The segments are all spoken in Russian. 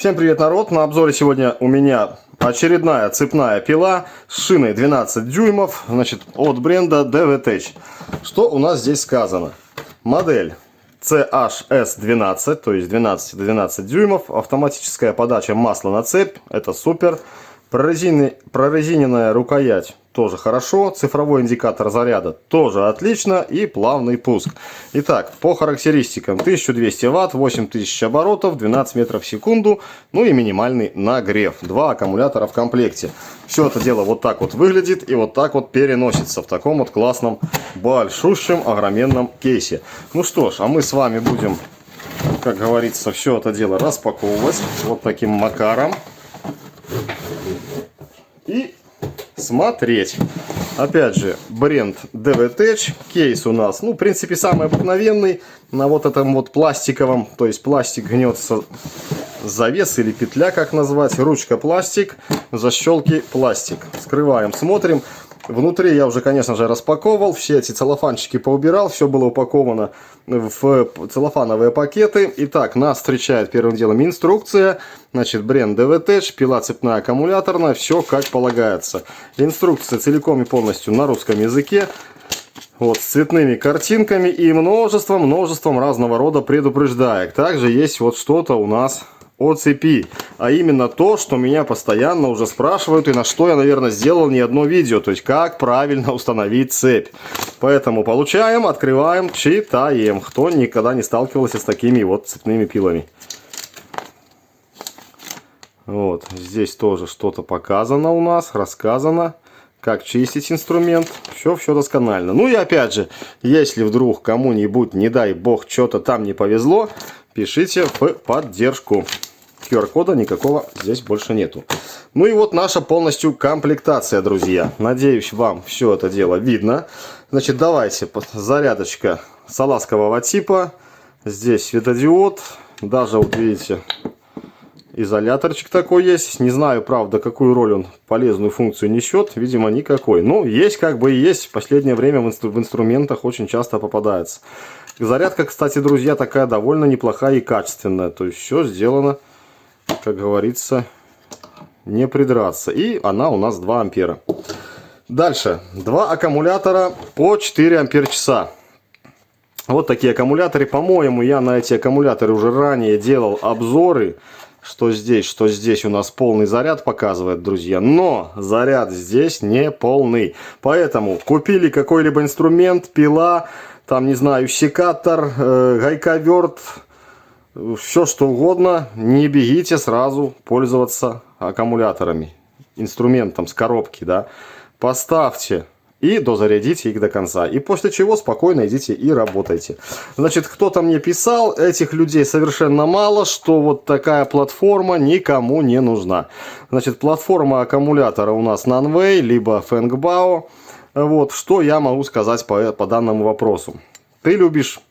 Всем привет, народ! На обзоре сегодня у меня очередная цепная пила с шиной 12 дюймов, значит, от бренда DVTech. Что у нас здесь сказано? Модель CHS12, то есть 12 дюймов, автоматическая подача масла на цепь, это супер. Прорезиненная рукоять тоже хорошо, цифровой индикатор заряда тоже отлично и плавный пуск. Итак, по характеристикам: 1200 Вт, 8000 оборотов, 12 метров в секунду, ну и минимальный нагрев. Два аккумулятора в комплекте. Все это дело вот так вот выглядит и вот так вот переносится в таком вот классном, большущем, огроменном кейсе. Ну что ж, а мы с вами будем, как говорится, все это дело распаковывать вот таким макаром. И смотреть. Опять же, бренд DVTech. Кейс у нас, ну, в принципе, самый обыкновенный. На вот этом вот пластиковом, то есть пластик гнется, завес или петля, как назвать. Ручка пластик, защелки пластик. Скрываем, смотрим. Внутри я уже, конечно же, распаковывал. Все эти целлофанчики поубирал. Все было упаковано в целлофановые пакеты. Итак, нас встречает первым делом инструкция. Значит, бренд DVTech, пила цепная аккумуляторная. Все как полагается. Инструкция целиком и полностью на русском языке. Вот, с цветными картинками и множеством разного рода предупреждаек. Также есть вот что-то у нас о цепи, а именно то, что меня постоянно уже спрашивают и на что я, наверное, сделал не одно видео, то есть как правильно установить цепь. Поэтому получаем, открываем, читаем, кто никогда не сталкивался с такими вот цепными пилами. Вот, здесь тоже что-то показано у нас, рассказано, как чистить инструмент, все досконально. Ну и опять же, если вдруг кому-нибудь, не дай бог, что-то там не повезло, пишите в поддержку. QR-кода никакого здесь больше нету. Ну и вот наша полностью комплектация, друзья. Надеюсь, вам все это дело видно. Значит, давайте, зарядочка салазкового типа. Здесь светодиод. Даже, вот видите, изоляторчик такой есть. Не знаю, правда, какую роль он, полезную функцию несет. Видимо, никакой. Ну, есть как бы и есть. В последнее время в инструментах очень часто попадается. Зарядка, кстати, друзья, такая довольно неплохая и качественная. То есть все сделано, как говорится, не придраться. И она у нас 2 ампера. Дальше. 2 аккумулятора по 4 ампер-часа. Вот такие аккумуляторы. По-моему, я на эти аккумуляторы уже ранее делал обзоры. Что здесь у нас полный заряд показывает, друзья. Но заряд здесь не полный. Поэтому купили какой-либо инструмент, пила, там, не знаю, секатор, гайковерт, все что угодно, не бегите сразу пользоваться аккумуляторами, инструментом с коробки, да. Поставьте и дозарядите их до конца. И после чего спокойно идите и работайте. Значит, кто-то мне писал, этих людей совершенно мало, что вот такая платформа никому не нужна. Значит, платформа аккумулятора у нас Nanway, либо Fengbao. Вот, что я могу сказать по данному вопросу. Ты любишь,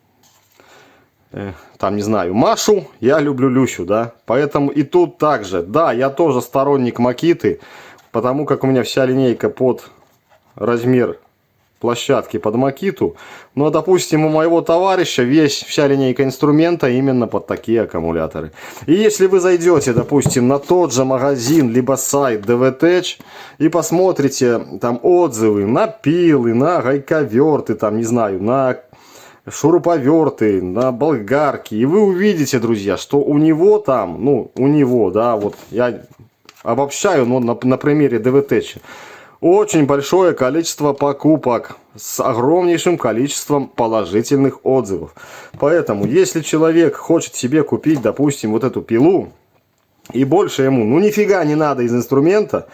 там, не знаю, Машу, я люблю Люсю, да. Поэтому и тут также. Да, я тоже сторонник Макиты, потому как у меня вся линейка под размер площадки под Макиту. Но, допустим, у моего товарища вся линейка инструмента именно под такие аккумуляторы. И если вы зайдете, допустим, на тот же магазин, либо сайт DVTech и посмотрите там отзывы на пилы, на гайковерты, там, не знаю, на шуруповерты, на болгарки, и вы увидите, друзья, что у него там, ну, у него, да, вот я обобщаю, но на примере DVTech, очень большое количество покупок с огромнейшим количеством положительных отзывов. Поэтому, если человек хочет себе купить, допустим, вот эту пилу, и больше ему, ну, нифига не надо из инструмента,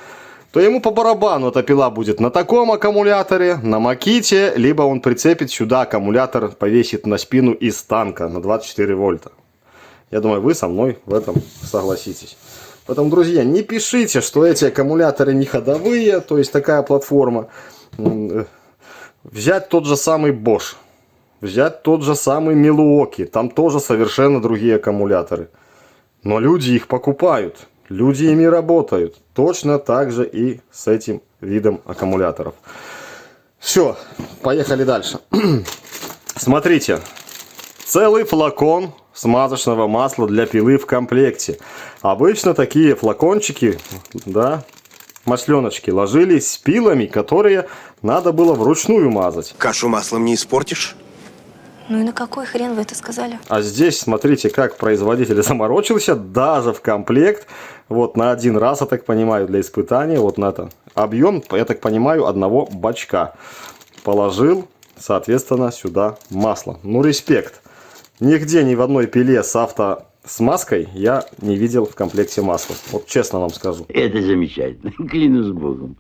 то ему по барабану эта пила будет на таком аккумуляторе, на Маките, либо он прицепит сюда аккумулятор, повесит на спину из танка на 24 вольта. Я думаю, вы со мной в этом согласитесь. Поэтому, друзья, не пишите, что эти аккумуляторы не ходовые, то есть такая платформа. Взять тот же самый Bosch, взять тот же самый Milwaukee, там тоже совершенно другие аккумуляторы. Но люди их покупают, люди ими работают. Точно так же и с этим видом аккумуляторов. Все, поехали дальше. Смотрите, целый флакон смазочного масла для пилы в комплекте. Обычно такие флакончики, да, масленочки ложились с пилами, которые надо было вручную мазать. Кашу маслом не испортишь? Ну и на какой хрен вы это сказали? А здесь, смотрите, как производитель заморочился, даже в комплект, вот на один раз, я так понимаю, для испытания, вот на это объем, я так понимаю, одного бачка. Положил, соответственно, сюда масло. Ну, респект. Нигде, ни в одной пиле с автосмазкой я не видел в комплекте масла. Вот честно вам скажу. Это замечательно. Клянусь Богом.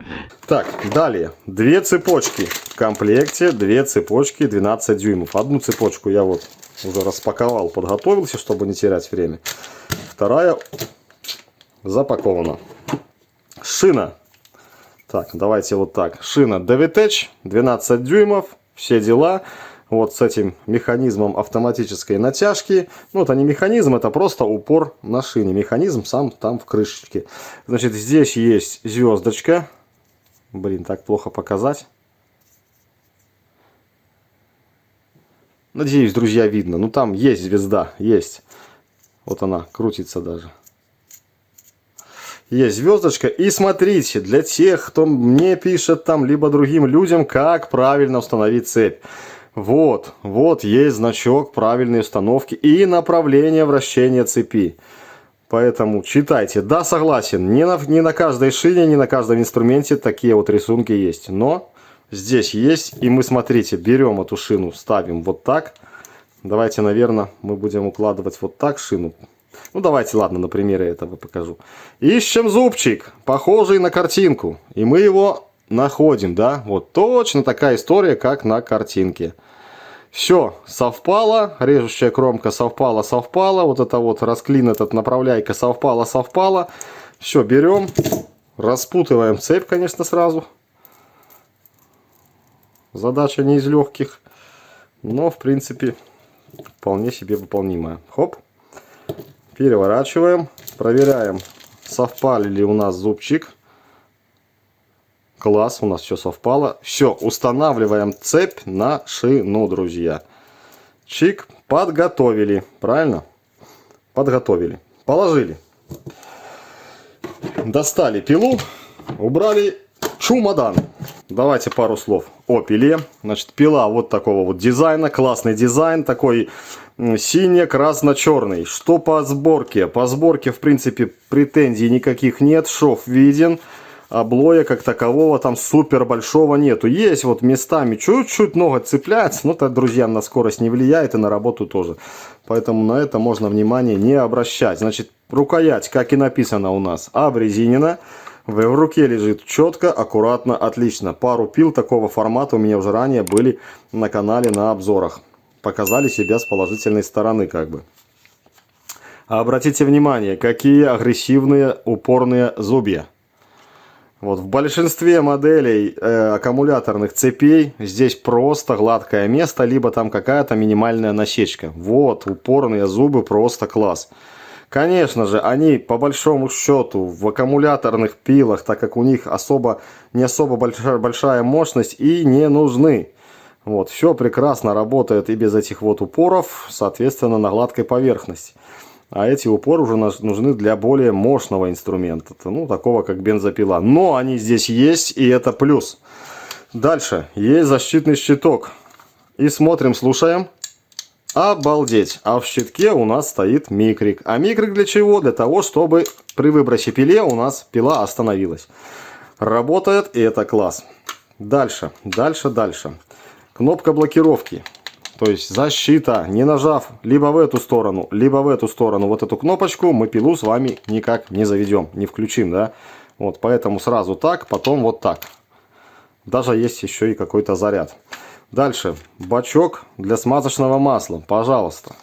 Так, далее. 2 цепочки в комплекте. 2 цепочки 12 дюймов. Одну цепочку я вот уже распаковал, подготовился, чтобы не терять время. Вторая запакована. Шина. Так, давайте вот так. Шина DVTech 12 дюймов. Все дела. Вот с этим механизмом автоматической натяжки. Ну, это не механизм, это просто упор на шине. Механизм сам там в крышечке. Значит, здесь есть звездочка. Блин, так плохо показать. Надеюсь, друзья, видно. Ну, там есть звезда, есть. Вот она, крутится даже. Есть звездочка. И смотрите, для тех, кто мне пишет там, либо другим людям, как правильно установить цепь. Вот есть значок правильной установки и направление вращения цепи. Поэтому читайте. Да, согласен, не на каждой шине, не на каждом инструменте такие вот рисунки есть. Но здесь есть, и мы, смотрите, берем эту шину, ставим вот так. Давайте, наверное, мы будем укладывать вот так шину. Ну, давайте, ладно, на примере этого покажу. Ищем зубчик, похожий на картинку, и мы его находим, да. Вот точно такая история, как на картинке. Все, совпало, режущая кромка совпала. Вот это вот расклин, этот направляйка совпала. Все, берем, распутываем цепь, конечно, сразу. Задача не из легких, но, в принципе, вполне себе выполнимая. Хоп, переворачиваем, проверяем, совпали ли у нас зубчик. Класс, у нас все совпало. Все, устанавливаем цепь на шину, друзья. Чик, подготовили. Правильно? Подготовили. Положили. Достали пилу. Убрали чемодан. Давайте пару слов о пиле. Значит, пила вот такого вот дизайна. Классный дизайн. Такой сине-красно-черный. Что по сборке? По сборке, в принципе, претензий никаких нет. Шов виден. Облоя как такового там супер большого нету. Есть вот местами чуть-чуть много цепляется, но это, друзья, на скорость не влияет и на работу тоже. Поэтому на это можно внимание не обращать. Значит, рукоять, как и написано у нас, обрезинена. В руке лежит четко, аккуратно, отлично. Пару пил такого формата у меня уже ранее были на канале на обзорах. Показали себя с положительной стороны как бы. Обратите внимание, какие агрессивные упорные зубья. Вот в большинстве моделей аккумуляторных цепей здесь просто гладкое место, либо там какая-то минимальная насечка. Вот, упорные зубы, просто класс. Конечно же, они по большому счету в аккумуляторных пилах, так как у них не особо большая мощность, и не нужны. Вот, все прекрасно работает и без этих вот упоров, соответственно, на гладкой поверхности. А эти упоры уже нужны для более мощного инструмента, ну, такого как бензопила. Но они здесь есть, и это плюс. Дальше, есть защитный щиток. И смотрим, слушаем. Обалдеть! А в щитке у нас стоит микрик. А микрик для чего? Для того, чтобы при выбросе пиле у нас пила остановилась. Работает, и это класс. Дальше. Кнопка блокировки. То есть защита, не нажав либо в эту сторону, либо в эту сторону вот эту кнопочку, мы пилу с вами никак не заведем, не включим, да. Вот, поэтому сразу так, потом вот так. Даже есть еще и какой-то заряд. Дальше, бачок для смазочного масла, пожалуйста.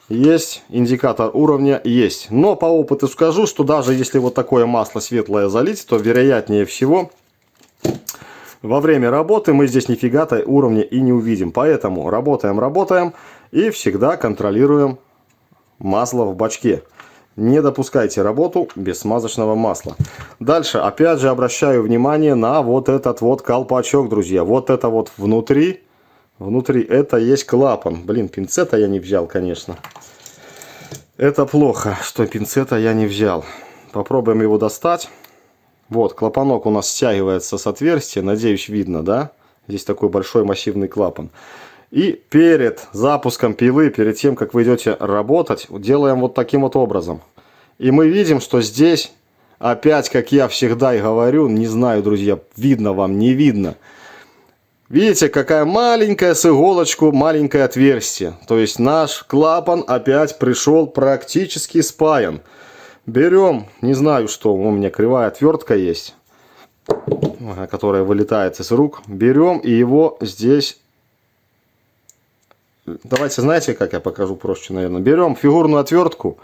Есть индикатор уровня, есть. Но по опыту скажу, что даже если вот такое масло светлое залить, то вероятнее всего во время работы мы здесь нифига-то уровня и не увидим. Поэтому работаем и всегда контролируем масло в бачке. Не допускайте работу без смазочного масла. Дальше, опять же, обращаю внимание на вот этот вот колпачок, друзья. Вот это вот внутри это есть клапан. Блин, пинцета я не взял, конечно. Это плохо, что пинцета я не взял. Попробуем его достать. Вот, клапанок у нас стягивается с отверстия. Надеюсь, видно, да? Здесь такой большой массивный клапан. И перед запуском пилы, перед тем, как вы идете работать, делаем вот таким вот образом. И мы видим, что здесь, опять, как я всегда и говорю, не знаю, друзья, видно вам, не видно. Видите, какая маленькая с иголочку, маленькое отверстие. То есть наш клапан опять пришел практически спаян. Берем, не знаю что, у меня кривая отвертка есть, которая вылетает из рук. Берем и его здесь... Давайте, знаете, как я покажу проще, наверное. Берем фигурную отвертку,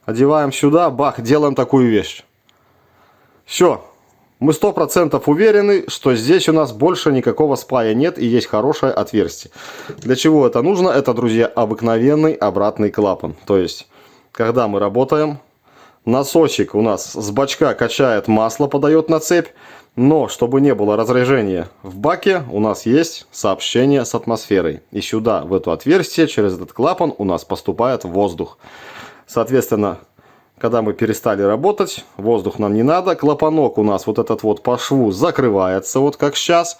одеваем сюда, бах, делаем такую вещь. Все. Мы 100% уверены, что здесь у нас больше никакого спая нет и есть хорошее отверстие. Для чего это нужно? Это, друзья, обыкновенный обратный клапан. То есть, когда мы работаем, насосик у нас с бачка качает масло, подает на цепь. Но, чтобы не было разрежения в баке, у нас есть сообщение с атмосферой. И сюда, в это отверстие, через этот клапан у нас поступает воздух. Соответственно, когда мы перестали работать, воздух нам не надо. Клапанок у нас вот этот вот по шву закрывается, вот как сейчас.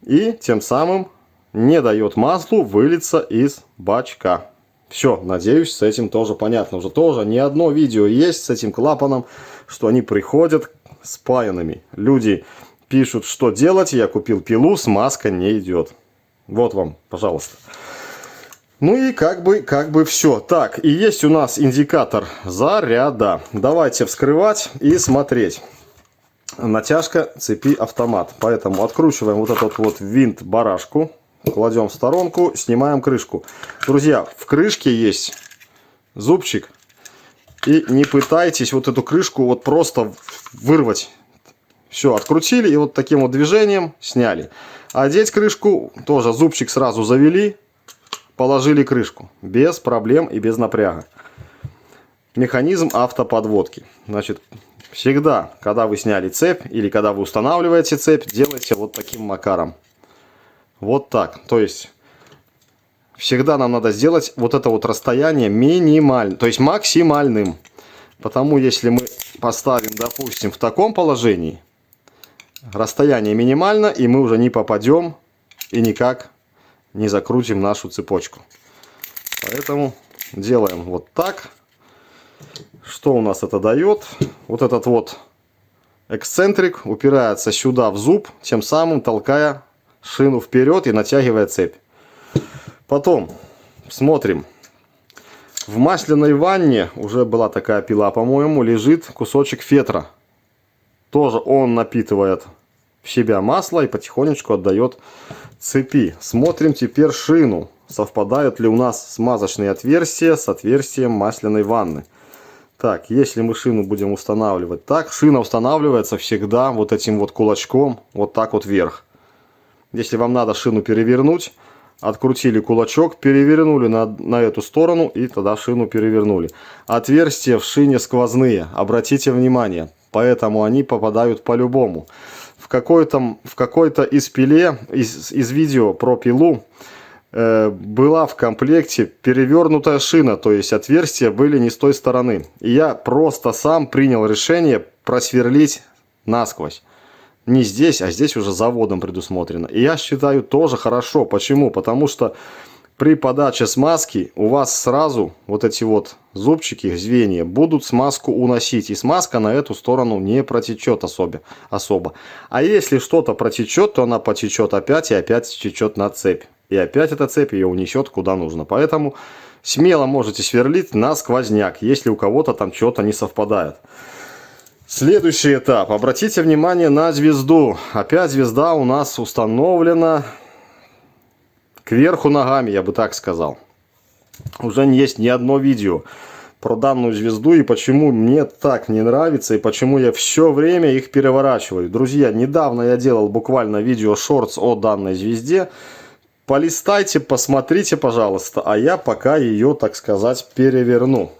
И тем самым не дает маслу вылиться из бачка. Все, надеюсь, с этим тоже понятно. Уже тоже не одно видео есть с этим клапаном, что они приходят спаянными. Люди пишут, что делать. Я купил пилу, смазка не идет. Вот вам, пожалуйста. Ну и как бы все. Так, и есть у нас индикатор заряда. Давайте вскрывать и смотреть. Натяжка цепи автомат. Поэтому откручиваем вот этот вот винт-барашку. Кладем в сторонку, снимаем крышку. Друзья, в крышке есть зубчик. И не пытайтесь вот эту крышку вот просто вырвать. Все, открутили и вот таким вот движением сняли. Одеть крышку, тоже зубчик сразу завели, положили крышку. Без проблем и без напряга. Механизм автоподводки. Значит, всегда, когда вы сняли цепь или когда вы устанавливаете цепь, делайте вот таким макаром. Вот так. То есть... Всегда нам надо сделать вот это вот расстояние минимальным, то есть максимальным. Потому если мы поставим, допустим, в таком положении, расстояние минимально, и мы уже не попадем и никак не закрутим нашу цепочку. Поэтому делаем вот так. Что у нас это дает? Вот этот вот эксцентрик упирается сюда в зуб, тем самым толкая шину вперед и натягивая цепь. Потом смотрим. В масляной ванне уже была такая пила, по-моему, лежит кусочек фетра. Тоже он напитывает в себя масло и потихонечку отдает цепи. Смотрим теперь шину. Совпадают ли у нас смазочные отверстия с отверстием масляной ванны. Так, если мы шину будем устанавливать так, шина устанавливается всегда вот этим вот кулачком, вот так вот вверх. Если вам надо шину перевернуть, открутили кулачок, перевернули на эту сторону и тогда шину перевернули. Отверстия в шине сквозные, обратите внимание, поэтому они попадают по-любому. В какой-то из пиле, из видео про пилу, была в комплекте перевернутая шина, то есть отверстия были не с той стороны. И я просто сам принял решение просверлить насквозь. Не здесь, а здесь уже заводом предусмотрено. И я считаю тоже хорошо. Почему? Потому что при подаче смазки у вас сразу вот эти вот зубчики, звенья будут смазку уносить. И смазка на эту сторону не протечет особо. А если что-то протечет, то она потечет опять и опять течет на цепь. И опять эта цепь ее унесет куда нужно. Поэтому смело можете сверлить на сквозняк, если у кого-то там что-то не совпадает. Следующий этап. Обратите внимание на звезду. Опять звезда у нас установлена кверху ногами, я бы так сказал. Уже есть не одно видео про данную звезду и почему мне так не нравится и почему я все время их переворачиваю. Друзья, недавно я делал буквально видео шортс о данной звезде. Полистайте, посмотрите, пожалуйста, а я пока ее, так сказать, переверну.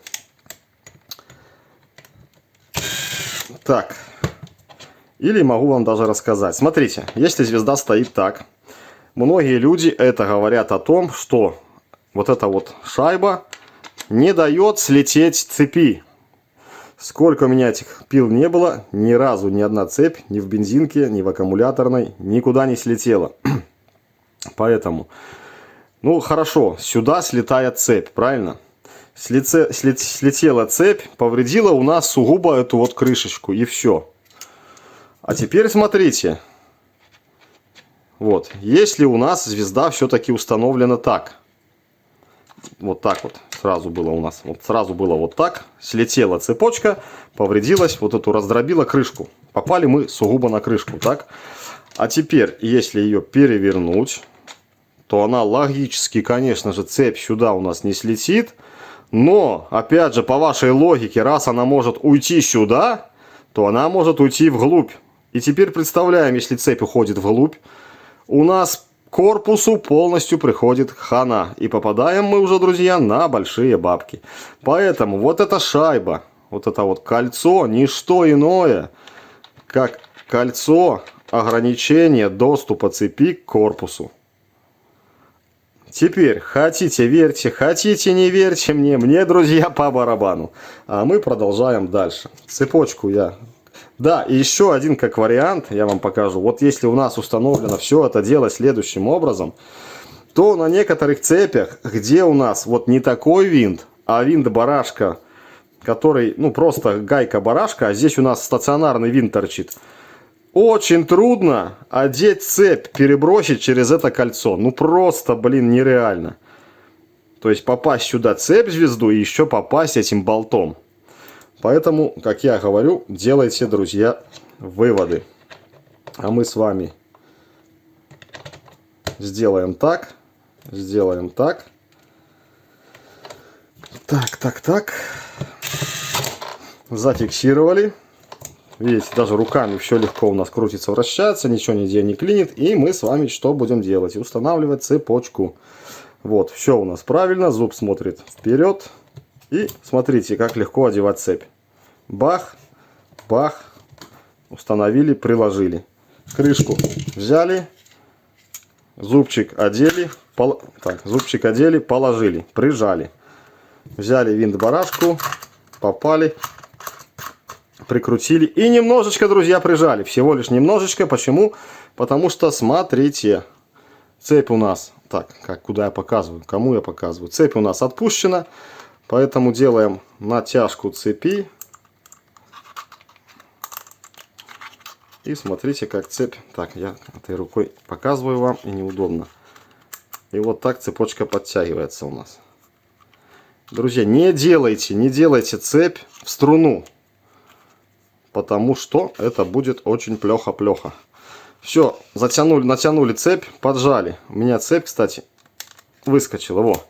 Так, или могу вам даже рассказать. Смотрите, если звезда стоит так, многие люди это говорят о том, что вот эта вот шайба не дает слететь цепи. Сколько у меня этих пил не было, ни разу ни одна цепь ни в бензинке, ни в аккумуляторной никуда не слетела. Поэтому, ну хорошо, сюда слетает цепь, правильно? Слетела цепь, повредила у нас сугубо эту вот крышечку, и все. А теперь смотрите. Вот, если у нас звезда все-таки установлена так. Вот так вот сразу было у нас. Вот сразу было вот так. Слетела цепочка, повредилась, вот эту раздробила крышку. Попали мы сугубо на крышку, так? А теперь, если ее перевернуть, то она логически, конечно же, цепь сюда у нас не слетит. Но, опять же, по вашей логике, раз она может уйти сюда, то она может уйти вглубь. И теперь представляем, если цепь уходит вглубь, у нас корпусу полностью приходит хана. И попадаем мы уже, друзья, на большие бабки. Поэтому вот эта шайба, вот это вот кольцо, не что иное, как кольцо ограничения доступа цепи к корпусу. Теперь, хотите верьте, хотите не верьте мне, друзья, по барабану. А мы продолжаем дальше. Цепочку я... Да, и еще один как вариант, я вам покажу. Вот если у нас установлено все это дело следующим образом, то на некоторых цепях, где у нас вот не такой винт, а винт-барашка, который, ну просто гайка-барашка, а здесь у нас стационарный винт торчит, очень трудно одеть цепь, перебросить через это кольцо. Ну просто, блин, нереально. То есть попасть сюда цепь-звезду и еще попасть этим болтом. Поэтому, как я говорю, делайте, друзья, выводы. А мы с вами сделаем так. Сделаем так. Так. Зафиксировали. Видите, даже руками все легко у нас крутится, вращается, ничего нигде не клинит. И мы с вами что будем делать? Устанавливать цепочку. Вот, все у нас правильно, зуб смотрит вперед. И смотрите, как легко одевать цепь. Бах, бах, установили, приложили. Крышку взяли, зубчик одели, зубчик одели, положили, прижали. Взяли винт-барашку, попали, прикрутили и немножечко, друзья, прижали. Всего лишь немножечко. Почему? Потому что, смотрите, цепь у нас... Так, куда я показываю? Кому я показываю? Цепь у нас отпущена. Поэтому делаем натяжку цепи. И смотрите, как цепь... Так, я этой рукой показываю вам, и неудобно. И вот так цепочка подтягивается у нас. Друзья, не делайте цепь в струну. Потому что это будет очень плохо. Все, натянули цепь, поджали. У меня цепь, кстати, выскочила. Во.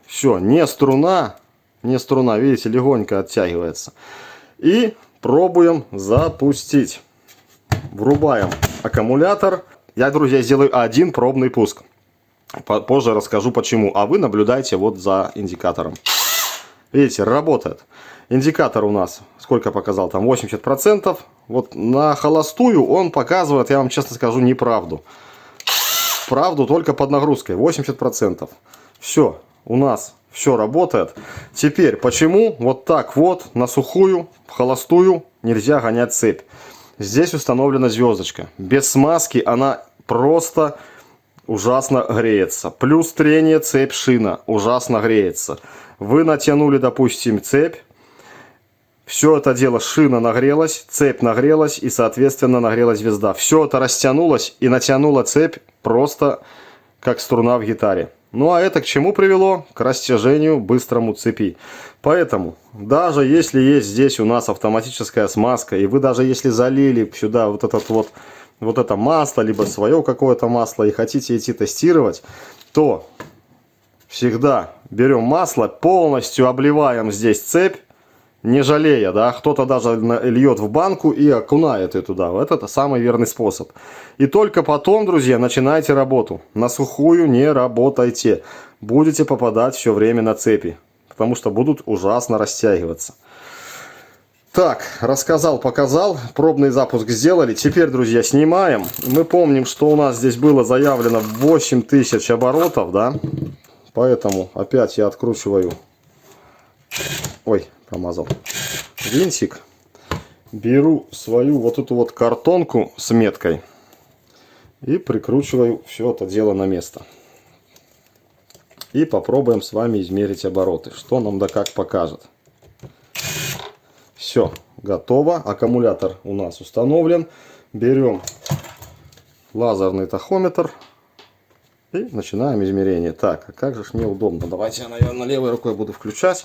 Все, не струна, видите, легонько оттягивается. И пробуем запустить. Врубаем аккумулятор. Я, друзья, сделаю один пробный пуск. Позже расскажу почему. А вы наблюдайте вот за индикатором. Видите, работает. Индикатор у нас, сколько показал, там 80%. Вот на холостую он показывает, я вам честно скажу, неправду. Правду только под нагрузкой, 80%. Все, у нас все работает. Теперь, почему вот так вот на сухую, в холостую нельзя гонять цепь? Здесь установлена звездочка. Без смазки она просто ужасно греется. Плюс трение цепь-шина ужасно греется. Вы натянули, допустим, цепь. Все это дело, шина нагрелась, цепь нагрелась и, соответственно, нагрелась звезда. Все это растянулось и натянуло цепь просто как струна в гитаре. Ну а это к чему привело? К растяжению быстрому цепи. Поэтому, даже если есть здесь у нас автоматическая смазка, и вы даже если залили сюда вот это масло, либо свое какое-то масло, и хотите идти тестировать, то всегда берем масло, полностью обливаем здесь цепь, не жалея, да, кто-то даже льет в банку и окунает ее туда. Вот это самый верный способ. И только потом, друзья, начинайте работу. На сухую не работайте. Будете попадать все время на цепи, потому что будут ужасно растягиваться. Так, рассказал, показал, пробный запуск сделали. Теперь, друзья, снимаем. Мы помним, что у нас здесь было заявлено 8000 оборотов, да, поэтому опять я откручиваю ой, промазал, винтик, беру свою вот эту вот картонку с меткой и прикручиваю все это дело на место. И попробуем с вами измерить обороты, что нам да как покажет. Все, готово. Аккумулятор у нас установлен. Берем лазерный тахометр и начинаем измерение. Так, а как же ж мне удобно. Давайте я, наверное, левой рукой буду включать.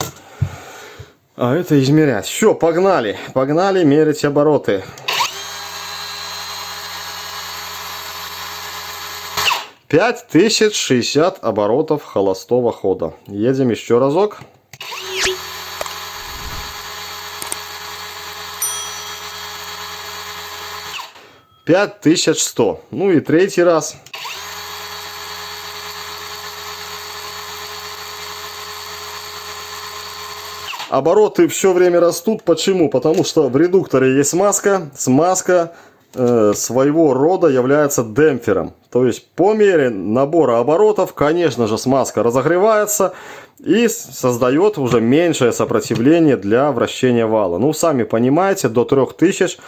А это измерять. Все, погнали. Погнали мерить обороты. 5060 оборотов холостого хода. Едем еще разок. Пять 5100. Ну и третий раз. Обороты все время растут. Почему? Потому что в редукторе есть смазка. Смазка своего рода является демпфером. То есть по мере набора оборотов, конечно же, смазка разогревается и создает уже меньшее сопротивление для вращения вала. Ну, сами понимаете, до 3000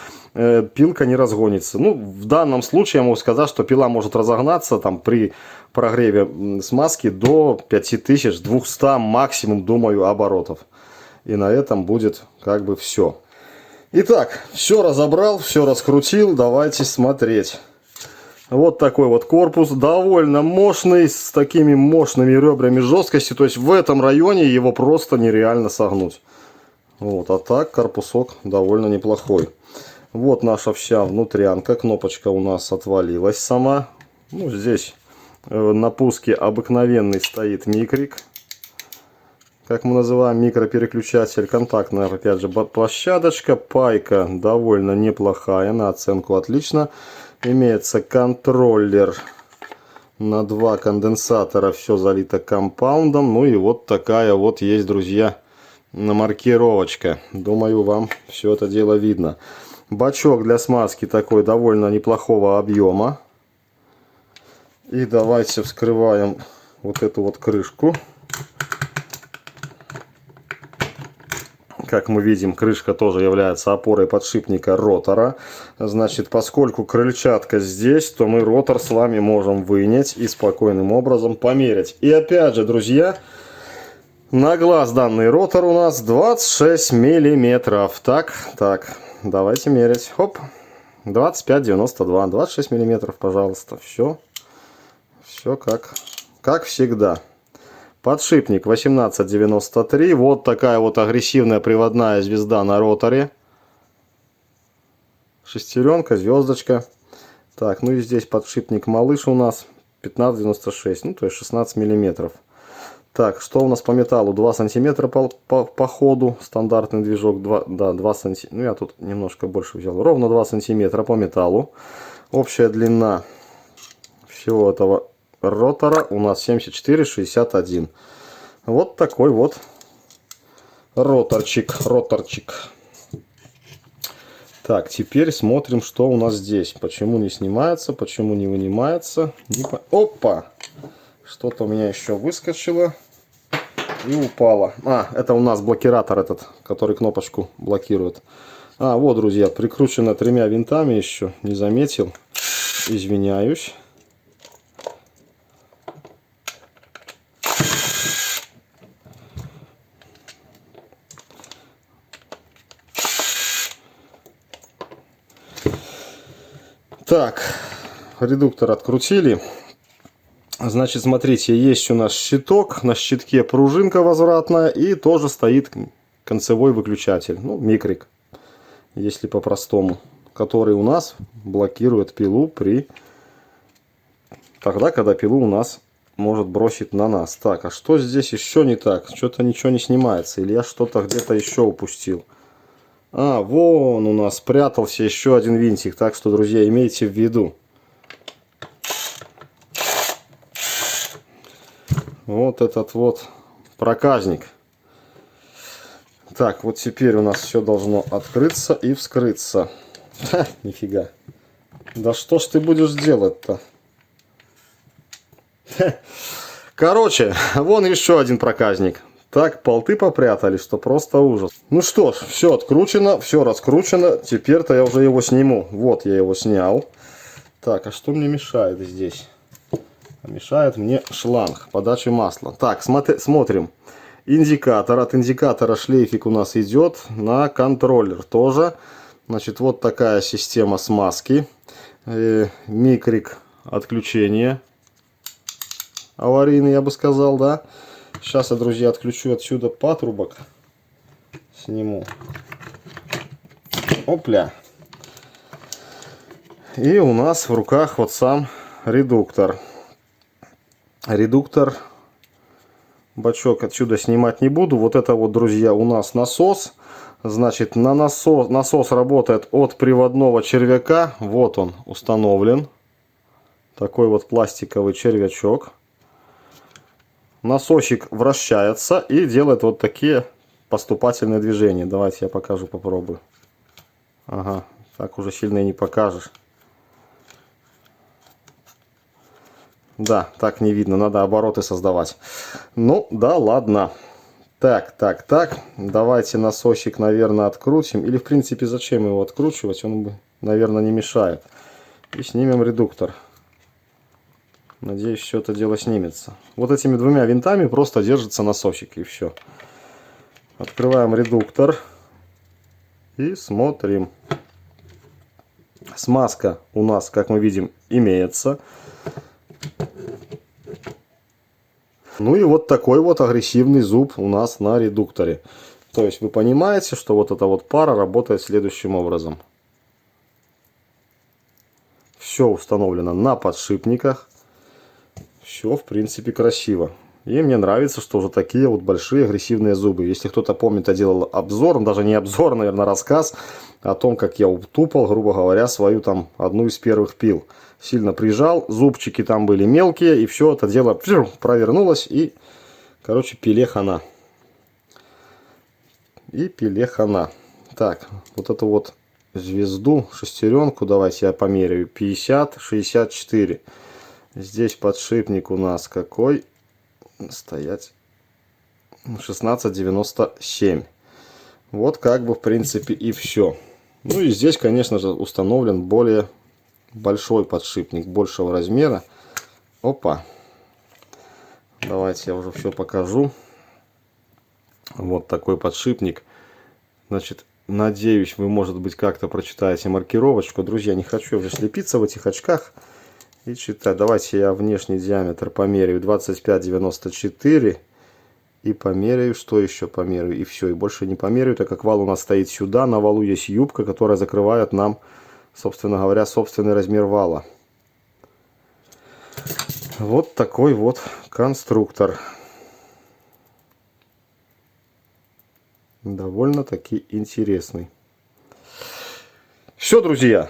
пилка не разгонится. Ну, в данном случае я могу сказать, что пила может разогнаться там при прогреве смазки до 5200 максимум, думаю, оборотов. И на этом будет как бы все. Итак, все разобрал, все раскрутил. Давайте смотреть. Вот такой вот корпус, довольно мощный, с такими мощными ребрами жесткости. То есть в этом районе его просто нереально согнуть. Вот, а так корпусок довольно неплохой. Вот наша вся внутрянка. Кнопочка у нас отвалилась сама. Ну, здесь на пуске обыкновенный стоит микрик. Как мы называем, микропереключатель. Контактная, опять же, площадочка. Пайка довольно неплохая, на оценку отлично. Имеется контроллер на 2 конденсатора. Все залито компаундом. Ну и вот такая вот есть, друзья, маркировочка. Думаю, вам все это дело видно. Бачок для смазки такой довольно неплохого объема. И давайте вскрываем вот эту вот крышку. Как мы видим, крышка тоже является опорой подшипника ротора. Значит, поскольку крыльчатка здесь, то мы ротор с вами можем вынять и спокойным образом померить. И опять же, друзья, на глаз данный ротор у нас 26 миллиметров. Так, давайте мерить. Хоп, 25,92, 26 миллиметров, пожалуйста. Все как всегда. Подшипник 1893. Вот такая вот агрессивная приводная звезда на роторе. Шестеренка, звездочка. Так, ну и здесь подшипник малыш у нас 1596. Ну, то есть 16 миллиметров. Так, что у нас по металлу? 2 сантиметра по ходу. Стандартный движок. 2 сантиметра. Ну, я тут немножко больше взял. Ровно 2 сантиметра по металлу. Общая длина всего этого ротора у нас 74,61. Вот такой вот роторчик. Так, теперь смотрим, что у нас здесь. Почему не снимается, почему не вынимается. Опа! Что-то у меня еще выскочило и упало. А, это у нас блокиратор этот, который кнопочку блокирует. А, вот, друзья, прикручено 3 винтами еще. Не заметил. Извиняюсь. Так, редуктор открутили. Значит, смотрите, есть у нас щиток. На щитке пружинка возвратная. И тоже стоит концевой выключатель. Ну, микрик, если по-простому. Который у нас блокирует пилу тогда, когда пилу у нас может бросить на нас. Так, а что здесь еще не так? Что-то ничего не снимается. Или я что-то где-то еще упустил. А, вон у нас спрятался еще один винтик. Так что, друзья, имейте в виду. Вот этот вот проказник. Так, вот теперь у нас все должно открыться и вскрыться. Ха, нифига. Да что ж ты будешь делать-то? Короче, вон еще один проказник. так болты попрятали, что просто ужас. Ну что ж, все откручено, все раскручено. Теперь-то я уже его сниму. Вот я его снял. Так, а что мне мешает здесь? Мешает мне шланг подачи масла. Так, смотрим. Индикатор. От индикатора шлейфик у нас идет на контроллер тоже. Значит, вот такая система смазки. Микрик отключения. Аварийный, я бы сказал, да. Сейчас я, друзья, отключу отсюда патрубок. Сниму. Опля. И у нас в руках вот сам редуктор. Редуктор. Бачок отсюда снимать не буду. Вот это вот, друзья, у нас насос. Значит, насос работает от приводного червяка. Вот он установлен. Такой вот пластиковый червячок. Насосик вращается и делает вот такие поступательные движения. Давайте я покажу, попробую. Ага, так уже сильно и не покажешь. Да, так не видно, надо обороты создавать. Ну, да ладно. Так. Давайте насосик, наверное, открутим. Или, в принципе, зачем его откручивать? Он, наверное, не мешает. И снимем редуктор. Надеюсь, все это дело снимется. Вот этими двумя винтами просто держится носочек, и все. Открываем редуктор. И смотрим. Смазка у нас, как мы видим, имеется. Ну и вот такой вот агрессивный зуб у нас на редукторе. То есть вы понимаете, что вот эта вот пара работает следующим образом. Все установлено на подшипниках. Все, в принципе, красиво. И мне нравится, что уже такие вот большие агрессивные зубы. Если кто-то помнит, я делал обзор, даже не обзор, наверное, рассказ о том, как я утупал, грубо говоря, свою там одну из первых пил. Сильно прижал, зубчики там были мелкие, и все это дело провернулось, и, короче, пиле хана. И пиле хана. Так, вот эту вот звезду, шестеренку, давайте я померяю. 50, 64. Здесь подшипник у нас какой? Стоять. 16,97. Вот как бы, в принципе, и все. Ну и здесь, конечно же, установлен более большой подшипник, большего размера. Опа. Давайте я уже все покажу. Вот такой подшипник. Значит, надеюсь, вы, может быть, как-то прочитаете маркировочку. Друзья, не хочу уже слепиться в этих очках и читать. Давайте я внешний диаметр померяю 25,94. И померяю, что еще померяю, и все, и больше не померяю, так как вал у нас стоит сюда, на валу есть юбка, которая закрывает нам, собственно говоря, собственный размер вала. Вот такой вот конструктор. Довольно-таки интересный. Все, друзья,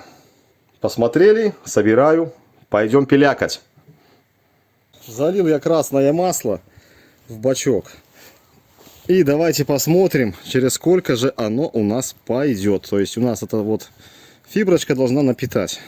посмотрели, собираю, пойдем пилякать. Залил я красное масло в бачок. И давайте посмотрим, через сколько же оно у нас пойдет. То есть у нас эта вот фиброчка должна напитать.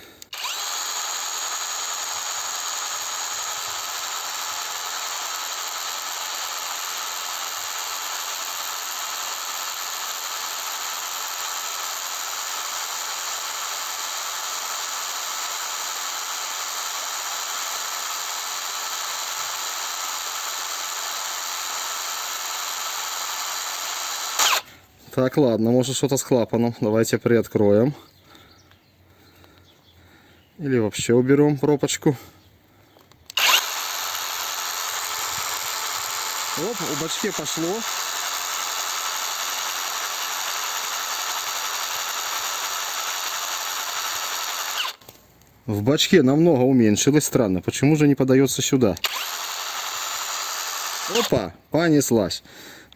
Так, ладно, может что-то с клапаном. Давайте приоткроем. Или вообще уберем пробочку. Оп, у бачке пошло. В бачке намного уменьшилось. Странно, почему же не подается сюда? Опа, понеслась.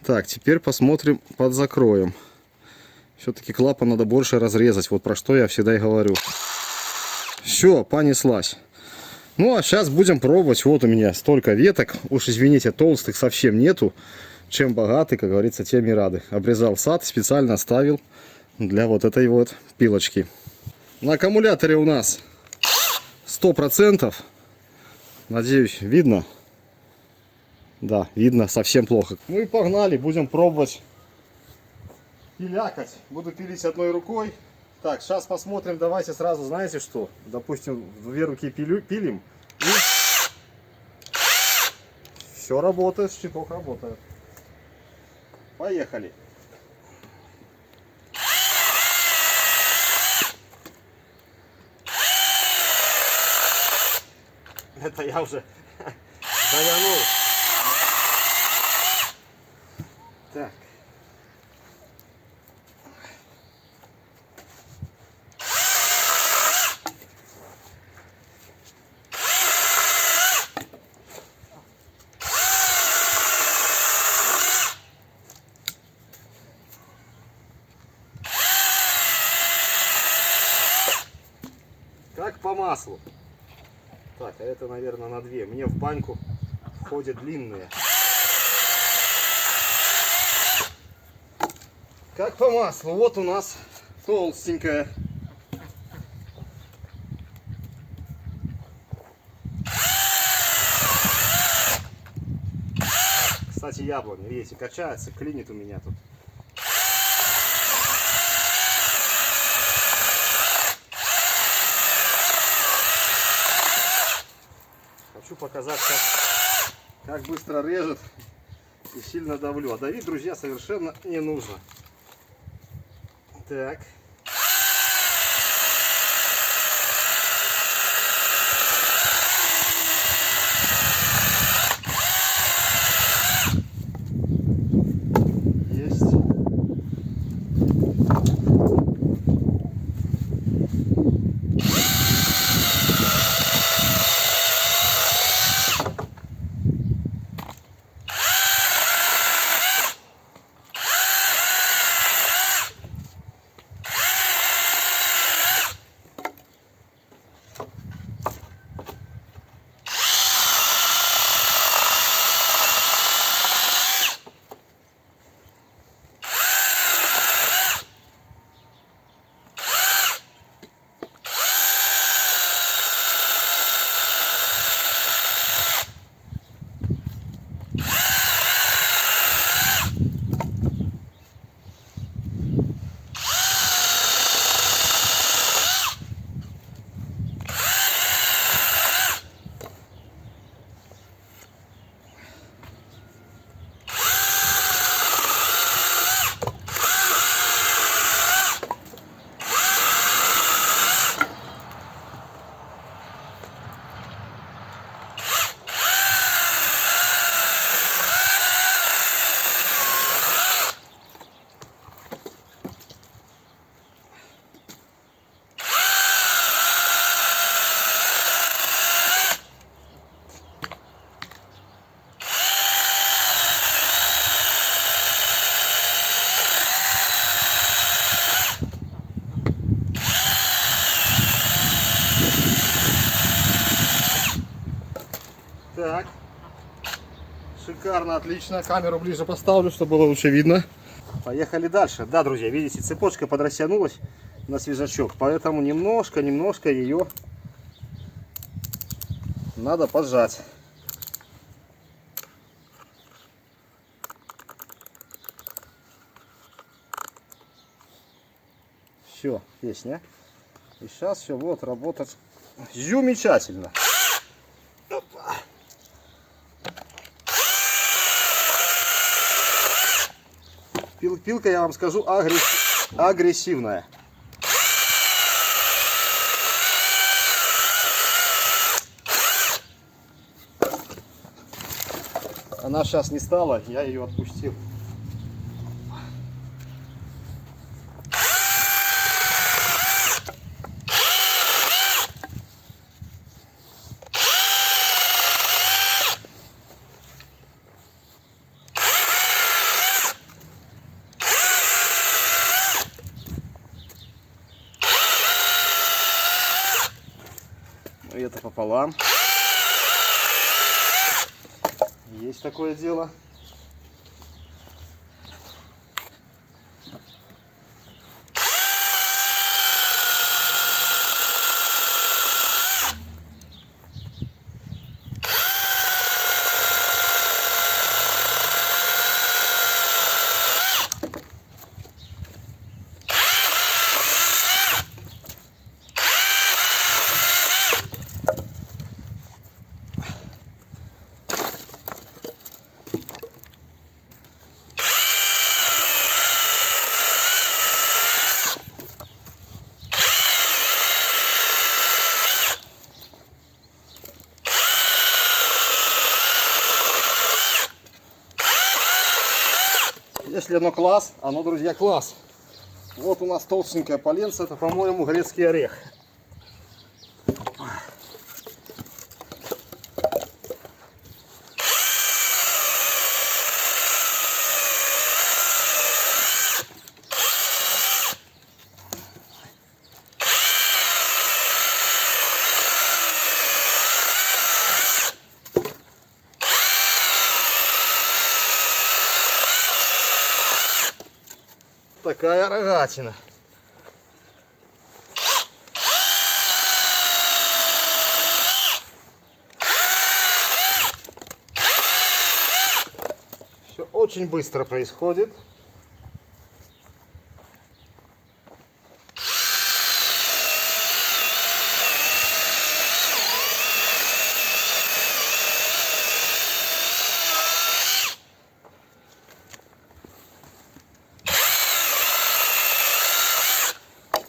Так, теперь посмотрим, подзакроем. Все-таки клапан надо больше разрезать. Вот про что я всегда и говорю. Все, понеслась. Ну, а сейчас будем пробовать. Вот у меня столько веток. Уж извините, толстых совсем нету. Чем богаты, как говорится, тем и рады. Обрезал сад, специально оставил для вот этой вот пилочки. На аккумуляторе у нас 100%. Надеюсь, видно. Да, видно совсем плохо. Ну и погнали, будем пробовать пилякать. Буду пилить одной рукой. Так, сейчас посмотрим, давайте сразу, знаете что? Допустим, в две руки пилим. И все работает, щиток работает. Поехали. Это я уже довернул. Так. Как по маслу. Так, а это, наверное, на две. Мне в баньку входят длинные. Как по маслу. Вот у нас толстенькая. Кстати, яблони, видите, качается, клинит у меня тут. Хочу показать, как быстро режет и сильно давлю. А давить, друзья, совершенно не нужно. Так. Есть. Так, шикарно, отлично. Камеру ближе поставлю, чтобы было лучше видно. Поехали дальше. Да, друзья, видите, цепочка подрастянулась на свежачок, поэтому немножко ее надо поджать. Все, песня. И сейчас все будет работать замечательно. Пилка, я вам скажу, агрессивная. Она сейчас не стала, я ее отпустил. И это пополам. Есть такое дело. Если оно класс, оно, друзья, класс. Вот у нас толстенькая поленца, это, по-моему, грецкий орех. Такая рогатина. Все очень быстро происходит.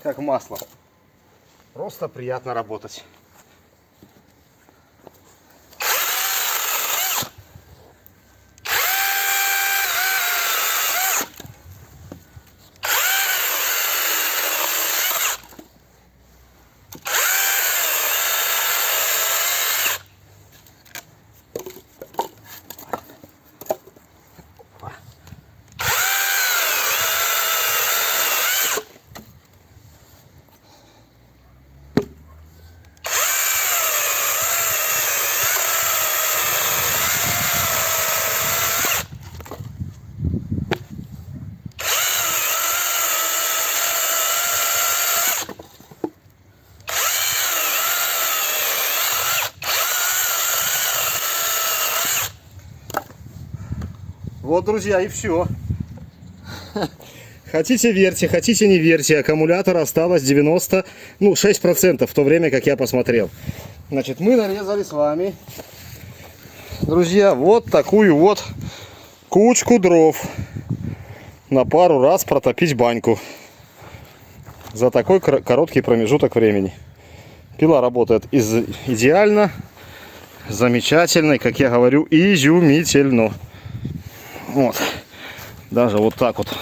Как масло. Просто приятно работать. Вот, друзья, и все. Хотите верьте, хотите не верьте, аккумулятора осталось 6% в то время, как я посмотрел. Значит, мы нарезали с вами, друзья, вот такую вот кучку дров. На пару раз протопить баньку. За такой короткий промежуток времени. Пила работает идеально, замечательно, и, как я говорю, изумительно. Вот. Даже вот так вот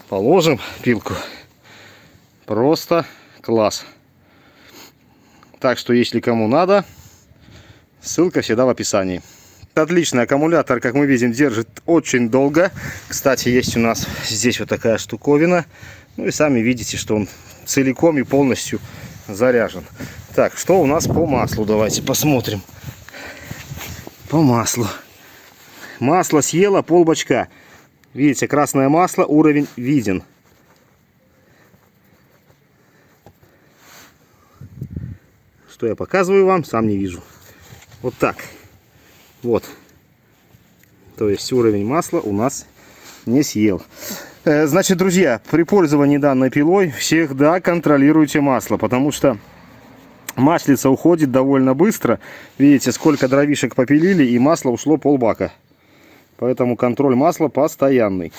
положим пилку. Просто класс. Так что, если кому надо, ссылка всегда в описании. Отличный аккумулятор, как мы видим, держит очень долго. Кстати, есть у нас здесь вот такая штуковина. Ну и сами видите, что он целиком и полностью заряжен. Так, что у нас по маслу? Давайте посмотрим. По маслу. Масло съело полбачка. Видите, красное масло, уровень виден. Что я показываю вам, сам не вижу. Вот так. Вот. То есть уровень масла у нас не съел. Значит, друзья, при пользовании данной пилой всегда контролируйте масло, потому что маслица уходит довольно быстро. Видите, сколько дровишек попилили, и масло ушло полбака. Поэтому контроль масла постоянный.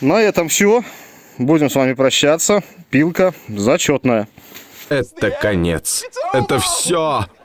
На этом все. Будем с вами прощаться. Пилка зачетная. Это конец. Это все.